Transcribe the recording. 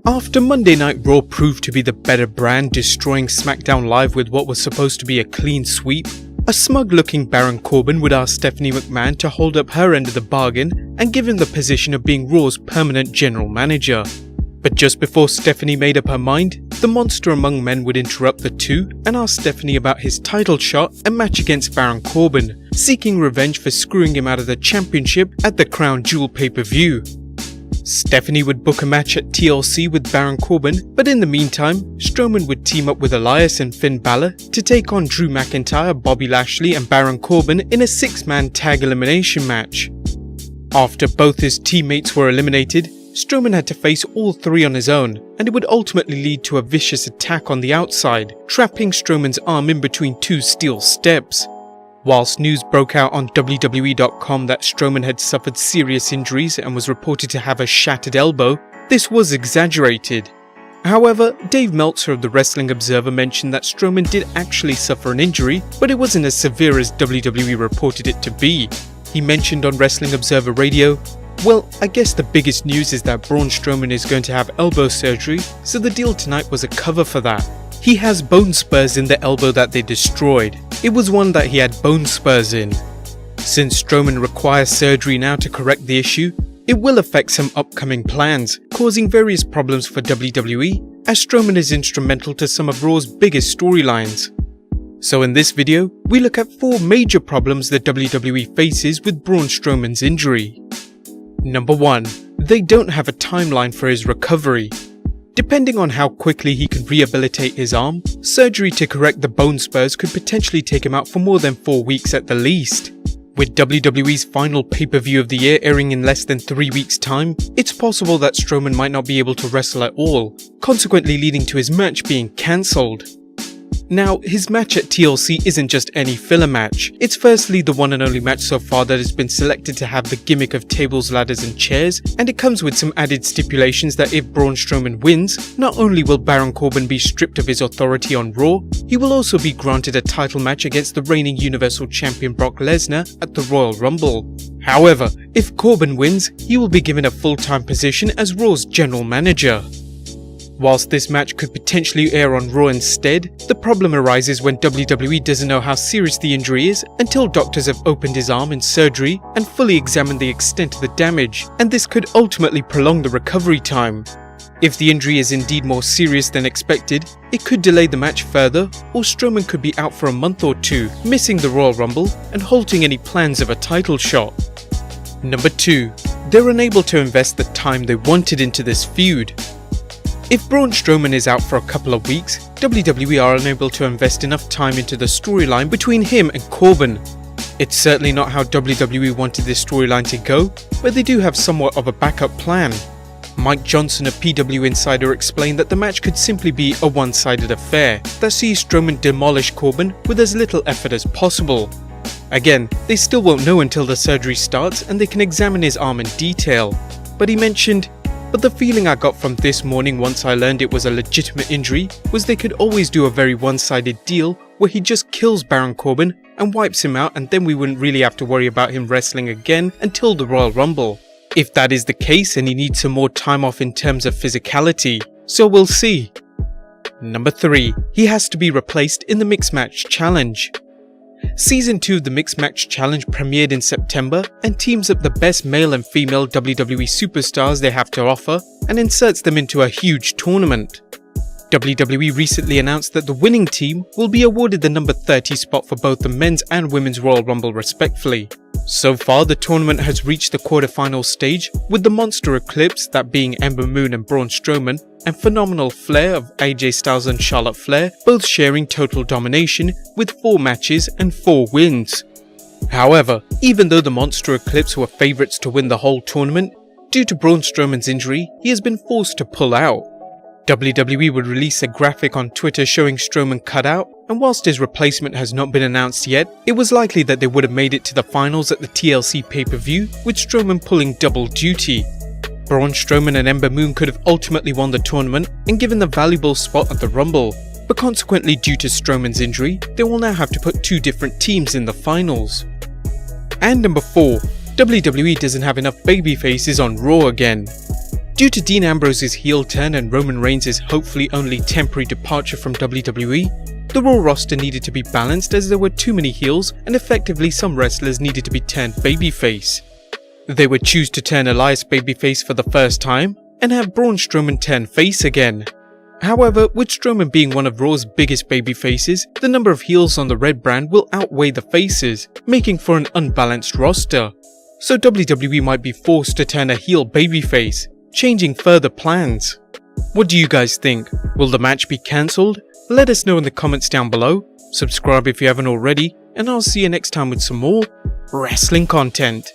After Monday Night Raw proved to be the better brand, destroying SmackDown Live with what was supposed to be a clean sweep, a smug-looking Baron Corbin would ask Stephanie McMahon to hold up her end of the bargain and give him the position of being Raw's permanent general manager. But just before Stephanie made up her mind, the monster among men would interrupt the two and ask Stephanie about his title shot and match against Baron Corbin, seeking revenge for screwing him out of the championship at the Crown Jewel pay-per-view. Stephanie would book a match at TLC with Baron Corbin, but in the meantime, Strowman would team up with Elias and Finn Balor to take on Drew McIntyre, Bobby Lashley and Baron Corbin in a 6-man tag elimination match. After both his teammates were eliminated, Strowman had to face all three on his own, and it would ultimately lead to a vicious attack on the outside, trapping Strowman's arm in between two steel steps. Whilst news broke out on WWE.com that Strowman had suffered serious injuries and was reported to have a shattered elbow, this was exaggerated. However, Dave Meltzer of the Wrestling Observer mentioned that Strowman did actually suffer an injury, but it wasn't as severe as WWE reported it to be. He mentioned on Wrestling Observer Radio, "Well, I guess the biggest news is that Braun Strowman is going to have elbow surgery, so the deal tonight was a cover for that. He has bone spurs in the elbow that they destroyed. It was one that he had bone spurs in. Since Strowman requires surgery now to correct the issue, it will affect some upcoming plans, causing various problems for WWE, as Strowman is instrumental to some of Raw's biggest storylines." So in this video, we look at 4 major problems the WWE faces with Braun Strowman's injury. Number 1. They don't have a timeline for his recovery. Depending on how quickly he can rehabilitate his arm, surgery to correct the bone spurs could potentially take him out for more than 4 weeks at the least. With WWE's final pay-per-view of the year airing in less than 3 weeks' time, it's possible that Strowman might not be able to wrestle at all, consequently leading to his match being cancelled. Now, his match at TLC isn't just any filler match. It's firstly the one and only match so far that has been selected to have the gimmick of tables, ladders and chairs, and it comes with some added stipulations that if Braun Strowman wins, not only will Baron Corbin be stripped of his authority on Raw, he will also be granted a title match against the reigning Universal Champion Brock Lesnar at the Royal Rumble. However, if Corbin wins, he will be given a full-time position as Raw's general manager. Whilst this match could potentially air on Raw instead, the problem arises when WWE doesn't know how serious the injury is until doctors have opened his arm in surgery and fully examined the extent of the damage, and this could ultimately prolong the recovery time. If the injury is indeed more serious than expected, it could delay the match further, or Strowman could be out for a month or 2, missing the Royal Rumble and halting any plans of a title shot. Number 2. They're unable to invest the time they wanted into this feud. If Braun Strowman is out for a couple of weeks, WWE are unable to invest enough time into the storyline between him and Corbin. It's certainly not how WWE wanted this storyline to go, but they do have somewhat of a backup plan. Mike Johnson, a PW insider, explained that the match could simply be a one-sided affair that sees Strowman demolish Corbin with as little effort as possible. Again, they still won't know until the surgery starts and they can examine his arm in detail. But he mentioned, "But the feeling I got from this morning once I learned it was a legitimate injury was they could always do a very one-sided deal where he just kills Baron Corbin and wipes him out, and then we wouldn't really have to worry about him wrestling again until the Royal Rumble. If that is the case, and he needs some more time off in terms of physicality, so we'll see." Number 3. He has to be replaced in the Mixed Match Challenge. Season 2 of the Mixed Match Challenge premiered in September and teams up the best male and female WWE superstars they have to offer and inserts them into a huge tournament. WWE recently announced that the winning team will be awarded the number 30 spot for both the men's and women's Royal Rumble respectively. So far, the tournament has reached the quarterfinal stage, with the Monster Eclipse, that being Ember Moon and Braun Strowman, and Phenomenal Flair of AJ Styles and Charlotte Flair, both sharing total domination with 4 matches and 4 wins. However, even though the Monster Eclipse were favourites to win the whole tournament, due to Braun Strowman's injury, he has been forced to pull out. WWE would release a graphic on Twitter showing Strowman cut out, and whilst his replacement has not been announced yet, it was likely that they would have made it to the finals at the TLC pay-per-view, with Strowman pulling double duty. Braun Strowman and Ember Moon could have ultimately won the tournament and given the valuable spot at the Rumble, but consequently due to Strowman's injury, they will now have to put 2 different teams in the finals. And number 4, WWE doesn't have enough babyfaces on Raw again. Due to Dean Ambrose's heel turn and Roman Reigns' hopefully only temporary departure from WWE, the Raw roster needed to be balanced as there were too many heels and effectively some wrestlers needed to be turned babyface. They would choose to turn Elias babyface for the first time and have Braun Strowman turn face again. However, with Strowman being one of Raw's biggest babyfaces, the number of heels on the red brand will outweigh the faces, making for an unbalanced roster. So WWE might be forced to turn a heel babyface, changing further plans. What do you guys think? Will the match be cancelled? Let us know in the comments down below. Subscribe if you haven't already, and I'll see you next time with some more wrestling content.